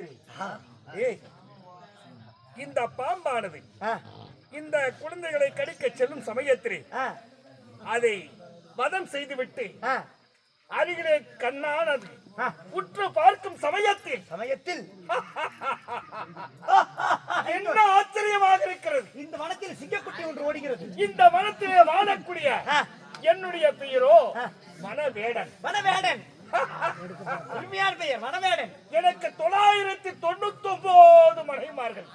சமயத்தில் இந்த பாம்பானது இந்த குழந்தைகளை கடிக்க செல்லும் சமயத்தில் அதை வதம் செய்துவிட்டு அருகிலே கண்ணானது உற்று பார்க்கும் சமயத்தில் என்ன ஆச்சரியமாக இருக்கிறது. இந்த வனத்தில் சிங்கக்குட்டி ஒன்று ஓடுகிறது. இந்த வனத்திலே வாழக்கூடிய என்னுடைய பெயரோ வனவேடன். வனவேடன் உண்மையான பெயர் வனவேடன். எனக்கு 999 மனைவிமார்கள்.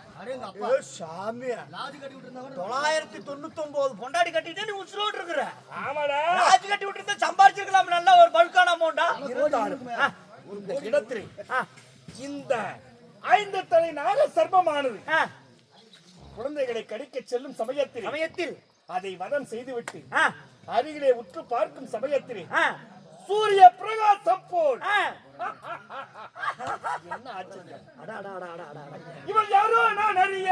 சாமியா 999 பொண்டாடி கட்டிட்டு நீ உசுரோடு இருக்கிற. ஆமாடா, ராஜ் கட்டி விட்டு சம்பாதிச்சிருக்கலாம். நல்ல ஒரு பல்கான அமௌண்டா இருந்தாலும் இந்த இடத்தில் இந்த 5 தலை நாக சர்ப்பமானது குழந்தைகளை கடிக்க செல்லும் சமயத்தில் அதை வதம் செய்துவிட்டு அருகிலே உற்று பார்க்கும் சமயத்தில் சூரிய பிரகாசம் போல் என்ன ஆச்சரியம். இவள் யாரோ நான் அறிய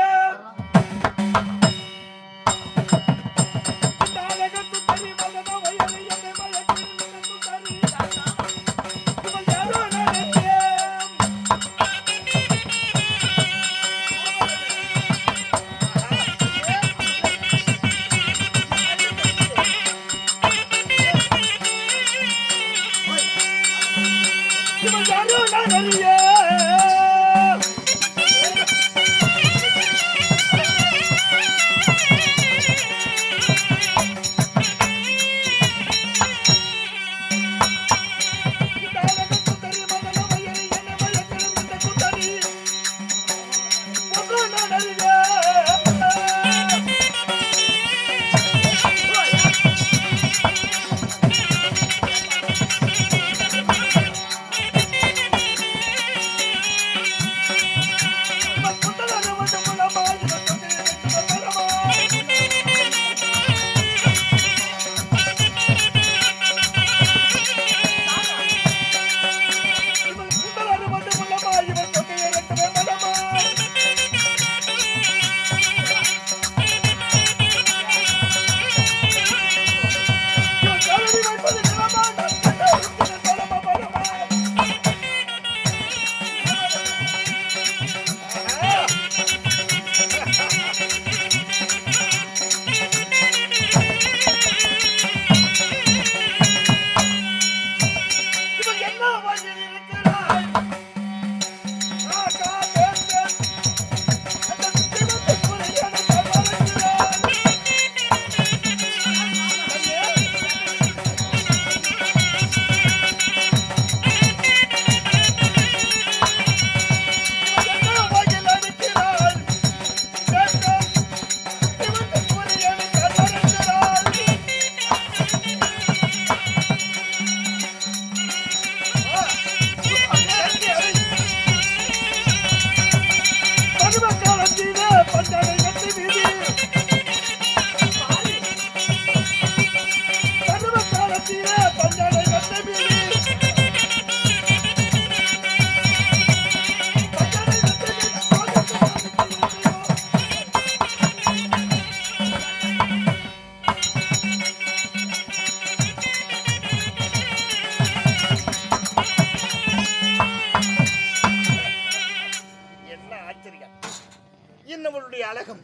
இன்னவளுடைய அழகும்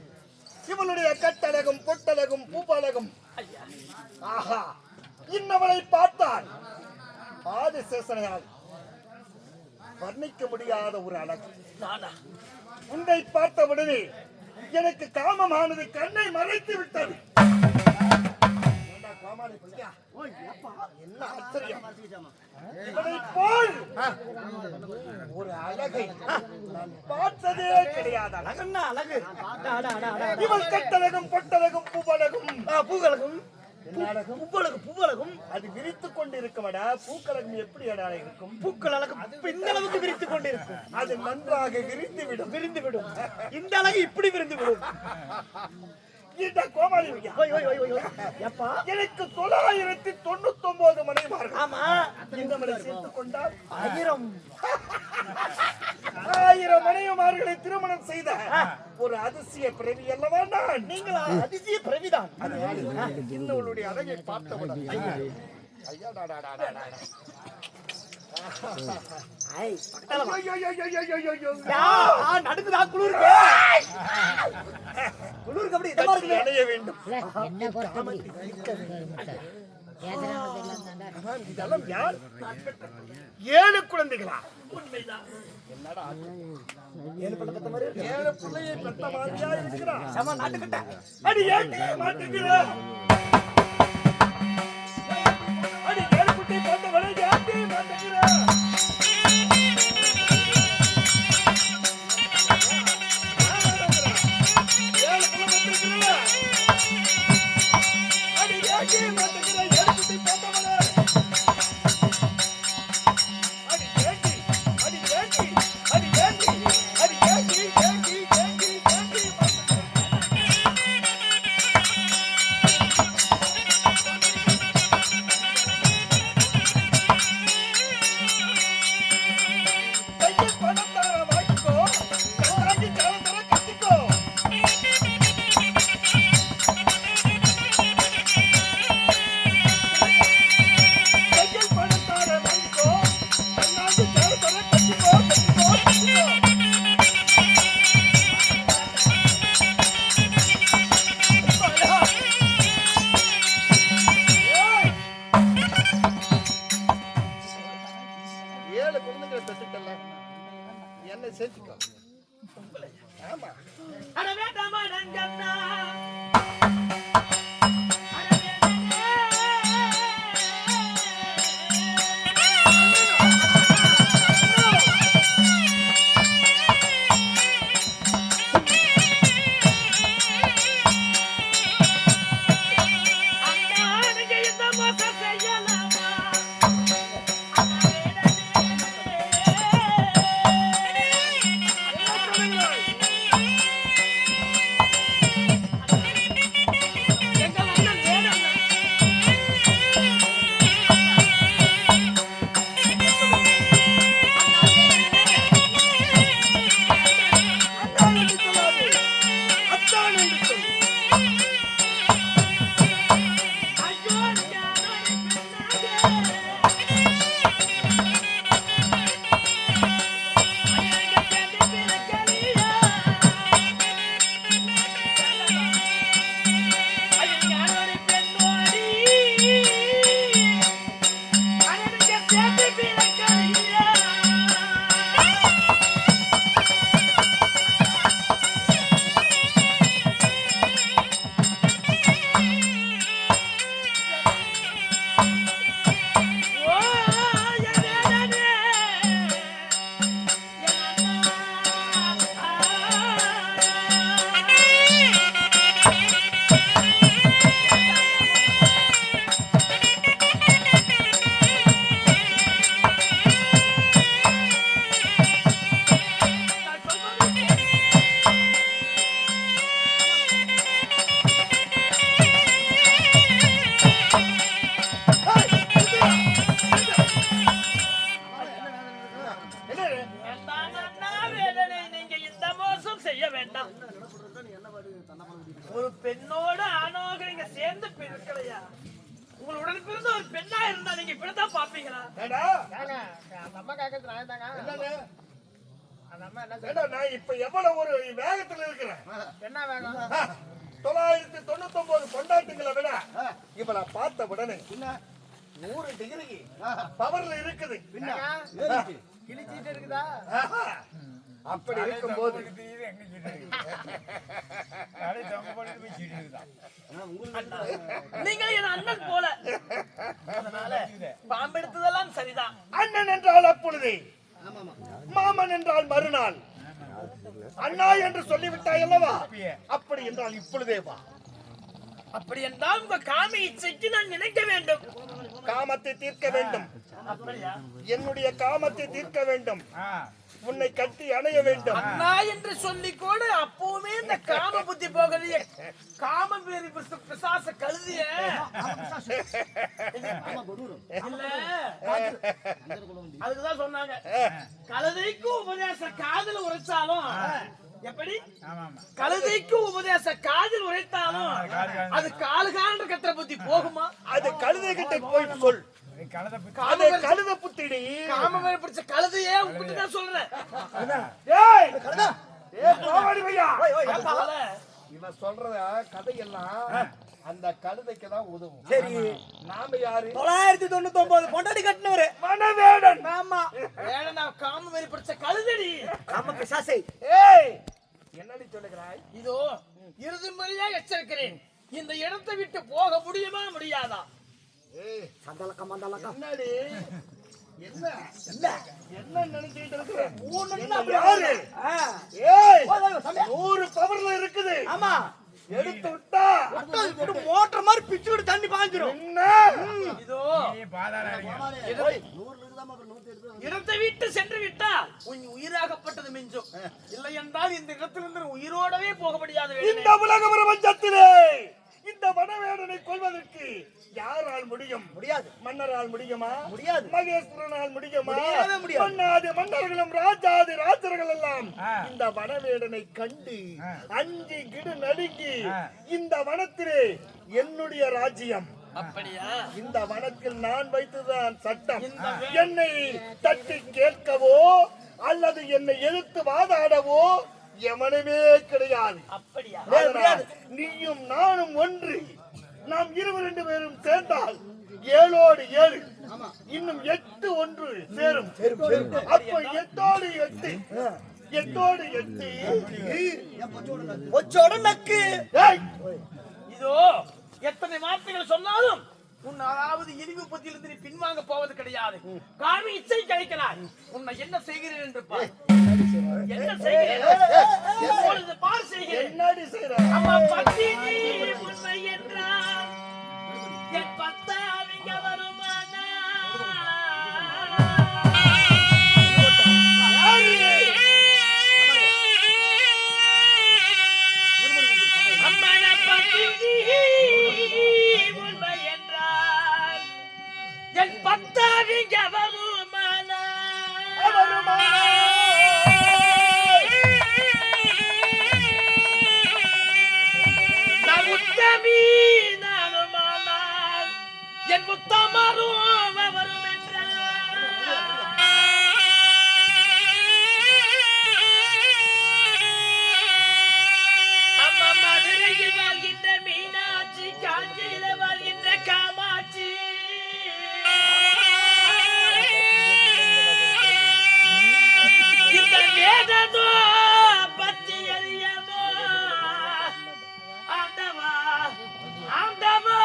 இவளுடைய கட்டழகும் பொட்டழகும் பூப்பழகும் ஆஹா இன்னவளை பார்த்தால் ஆதிசேஷனால் வர்ணிக்க முடியாத ஒரு அழகு. உன்னை பார்த்தவுடனே எனக்கு காமமானது கண்ணை மறைத்து விட்டது. என்ன ஆச்சரியம். இவளைப் போல் ஒரு அழகை நான் பார்த்ததே கிடையாது. அழகுன்னா அழகு. இவள் கட்டழகும் பொட்டழகும் பூவழகும் பூகழகும் பூவழகும் அது விரித்துக் கொண்டிருக்குமடா. பூக்கழகம் எப்படி இருக்கும்? பூக்கள் அழகு இந்த அளவுக்கு விரித்துக் கொண்டிருக்கும். அது நன்றாக விரிந்து விடும். இந்த அழகு இப்படி விரிந்து விடும். இந்த கோமாளி எனக்கு 999 மனைவிமார்கள். ஆமா, இந்த மனை சேர்த்துக் கொண்டால் 1000 மனைவிமார்களை திருமணம் செய்த ஒரு அதிசய பிறவி அல்லவா நான். நீங்கள் அதிசய பிறவிதான். இன்னொருடைய அழகை பார்த்தவுடன் நடுக்குதா குளிருக்கு குளிருக்கு அப்படி இதமா இருக்கு அடைய வேண்டும். என்ன பொறுத்த இதெல்லாம் யார்? 7 குழந்தைகளா? என்னடா 7 பிள்ளையை பெத்த மாதிரியா இருக்கிறா? சம நாட்டுக்கிட்ட அடி ஏட்டி மாட்டுகிறா. அடி 7 குட்டி போட்டவளை ஏட்டி மாட்டுகிறா. என்ன செஞ்சுக்கோ. ஆமா அட வேண்டாமா நங்கண்ணா ஒரு பெண்ணோட ஆணோக நீங்க சேர்ந்து பிறக்கலையா? உங்களுடன் பிறந்த ஒரு பெண்ணா இருந்தா நீங்க இப்படிதான் பாப்பீங்களா? நான் இப்ப எவ்வளவு ஒரு வேகத்துல இருக்கிறேன். என்ன வேகம்? 999 கொண்டாட்டங்களை விட இப்ப நான் பார்த்த உடனே 100 டிகிரி பவர்ல இருக்குது. கிழிச்சிட்டு இருக்குதா? அப்படி இருக்கும்போது நீங்கள் என் அண்ணன் போல, அதனால பாம்பெடுத்ததெல்லாம் சரிதான். அண்ணன் என்றால் அப்பொழுது, மாமன் என்றால் மறுநாள், அண்ணா என்று சொல்லிவிட்டாய் அல்லவா? அப்படி என்றால் இப்பொழுதே வா. அப்படி என்றால் உங்க காம இச்சைக்கு நான் நினைக்க வேண்டும். காமத்தை தீர்க்க வேண்டும். அப்படியா? என்னுடைய காமத்தை தீர்க்க வேண்டும். உன்னை கட்டி அணைய வேண்டும். அண்ணா என்று சொல்லி கூட அப்பவுமே இந்த காம புத்தி போகலையே. காம பேரி பிசாச கழுதிய அதுக்குதான் சொன்னாங்க, கழுதைக்கு உபதேச காதல் உரைச்சாலும் எப்படி, கழுதைக்கு உபதேச காதில் உரைத்தாலும் அது காலுகான்ற கத்திர புத்தி போகுமா? அது கழுதை கிட்ட போய் சொல். அது கழுத புத்திடி. காமவேல் பிடிச்ச கழுதையே உங்ககிட்ட தான் சொல்றேன். ஏய் கழுதா ஏய் கோவாடி பையா, அப்பால இவன் சொல்றத கதையெல்லாம் அந்த கழுதைக்கு தான் உதவும். சரி நாம யாரு? 999 பொண்டாடி கட்டினவரு மனவேடன். ஆமா வேணா காமவேல் பிடிச்ச கழுதடி. நமக்கு சாசை ஏய் என்னடி சொல்லுகிறாய்? இதோ இறுதி முறையா எச்சரிக்கிறேன். இந்த இடத்தை விட்டு போக முடியுமா முடியாதா? ஏய் சந்தலக்கம் மந்தலக்கம் என்னடி என்ன இல்ல என்ன நினைச்சிட்டு இருக்க? ஊனுன்னா என்ன யாரு? ஆ ஏய் போதும் சாமி 100 பவர்ல இருக்குது. ஆமா எடுத்து விட்டா மோட்டர் மாதிரி பிச்சுக்கிட்டு தண்ணி பாஞ்சிரும் என்ன? இதோ இடத்தை விட்டு சென்று விட்டா உன் உயிராகப்பட்டது மிஞ்சும். இல்லை என்றால் இந்த இடத்திலிருந்து உயிரோடவே போக முடியாது. இந்த உலக பிரபஞ்சத்திலே இந்த வனவேடனை கொல்வதற்கு யாரால் முடியும்? முடியாது மன்னரால் முடியுமா? முடியாது மகேஸ்வரனால் முடியுமா? முடியவே முடியாது. மன்னாதி மன்னர்களும் ராஜாதி ராஜர்கள் எல்லாம் இந்த வனவேடனை கண்டு அஞ்சி கிடு நடுங்கி இந்த வனத்திலே என்னுடைய ராஜ்யம், அப்படியா? இந்த வனத்தில் நான் வைத்துதான் சட்டம். என்னை தட்டி கேட்கவோ அல்லது என்னை எதிர்த்து வாதாடவோ எவனுமே கிடையாது. அப்படியா? அதனால் நீயும் நானும் ஒன்று, நாம் 22 பேரும் சேர்ந்தால் 7ஓடு 7 இன்னும் 8 ஒன்று சேரும். அப்ப 8ஓடு 8 8ஓடு 8 ஒச்சோட நக்கு ஏய், இதோ எத்தனை வார்த்தைகள் சொன்னாலும் உன் அதாவது இழிவு பத்தியிலிருந்து நீ பின்வாங்க போவது கிடையாது. காமி இச்சை கிடைக்கிறாய். உன்னை என்ன செய்கிறேன் என்று பார். என்ன செய்கிறேன்? இப்பொழுது பார் செய்கிறேன். என்னடி செய்ற? அம்மா பத்தி நீ உண்மை என்றால் என் பத்தாவிங்க வருமானா? அம்மன பத்தி நீ உண்மை என்றால் என் பத்தாவிங்க வருமானா? நான் உத்தமி நானுமானால் என் முத்தமரும் வரும் அம்மா மதுரையில் வாழ்கின்ற மீனாட்சி, காஞ்சியில வாழ்கின்ற காமாட்சி, இந்த வேதனோ பத்தி அறியாமோ ஆண்டவா ஆண்டவா.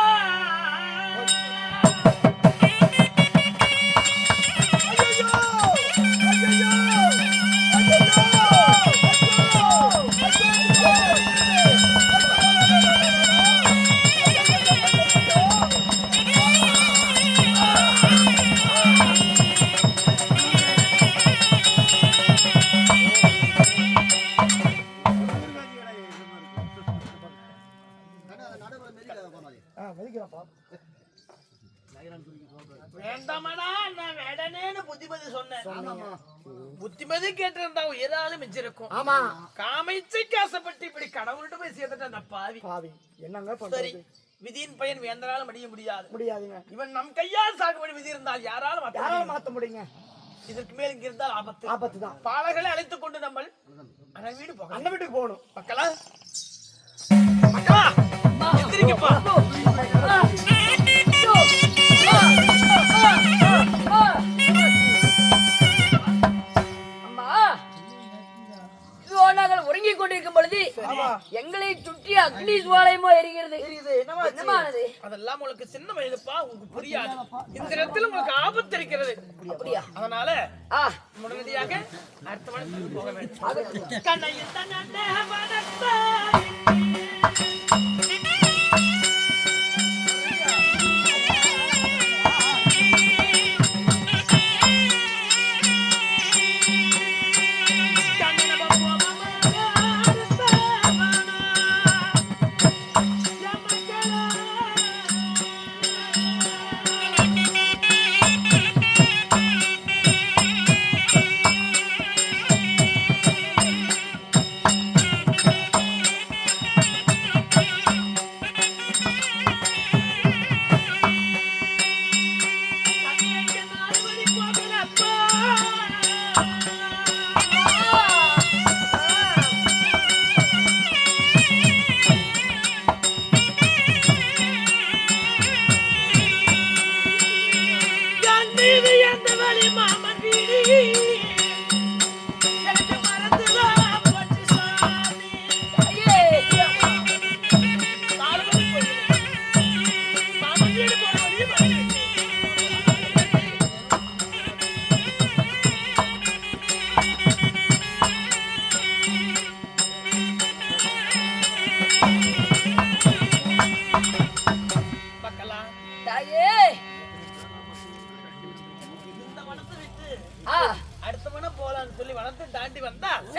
வேண்டாமடா நான் வேடனேன்னு புத்திமதி சொன்னேன். புத்திமதி கேட்டிருந்தா உயிராலும் மிஞ்சிருக்கும். ஆமா காமைச்சைக்கு ஆசைப்பட்டு இப்படி கடவுள்கிட்ட போய் சேர்த்துட்ட அந்த பாவி. பாவி என்னங்க சரி, பண்றது? விதியின் பயன் வேந்தராலும் அடைய முடியாது. முடியாதுங்க. இவன் நம் கையால் சாகுபடி விதி இருந்தால் யாராலும் மாற்ற யாரால முடியும். மாத்த முடியுங்க? இதற்கு மேல் இங்க இருந்தால் ஆபத்து. ஆபத்து தான். பாலகளை அழைத்துக் கொண்டு நம்ம அண்ணன் வீடு போக அண்ணன் வீட்டுக்கு போகணும். மக்களா மக்களா எந்திரிக்கப்பா. அம்மா, இதோ நாங்கள் உறங்கிக் கொண்டிருக்கும் பொழுது எங்களை சுற்றி அக்னி சுவாலயமோ எரிகிறது. என்னமானது? அதெல்லாம் உங்களுக்கு சின்ன வயதுப்பா, உங்களுக்கு புரியாது. இந்த இடத்துல உங்களுக்கு ஆபத்து இருக்கிறது. அப்படியா? அதனால உடனடியாக அடுத்த வனத்துக்கு போக வேண்டும். கண்ணையில் தன்னே வனத்தாய்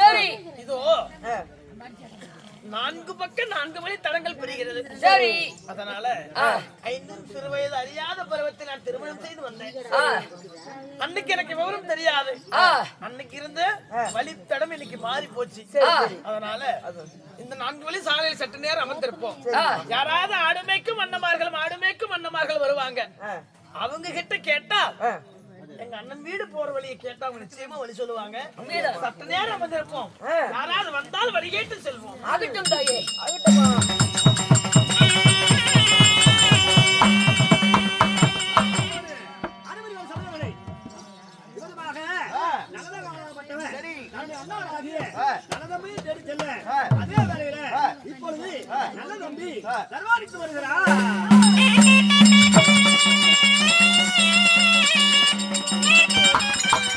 சரி இதோ 4 பக்கம் 4 வழி தடங்கள் பெறுகிறது. சரி அதனால 5 சிறு வயது அறியாத பருவத்தில் நான் திருமணம் செய்து வந்தேன். அன்னைக்கு எனக்கு விவரம் தெரியாது. அன்னைக்கு இருந்த வழித்தடம் இன்னைக்கு மாறி போச்சு. அதனால இந்த 4 வழி சாலையில் சற்று நேரம் அமர்ந்திருப்போம். யாராவது ஆடுமைக்கும் அண்ணமார்கள் வருவாங்க. அவங்க கிட்ட கேட்டா எங்க அண்ணன் வீடு போற வழியை கேட்டா அவங்க நிச்சயமா வழி சொல்லுவாங்க. சற்று நேரம் அமர்ந்திருப்போம். யாராவது வந்தால் வழி கேட்டு செல்வோம். ஆகட்டும் தாயே, ஆகட்டுமா. இப்பொழுது நல்ல தம்பி தர்வாரிக்கு வருகிறார்.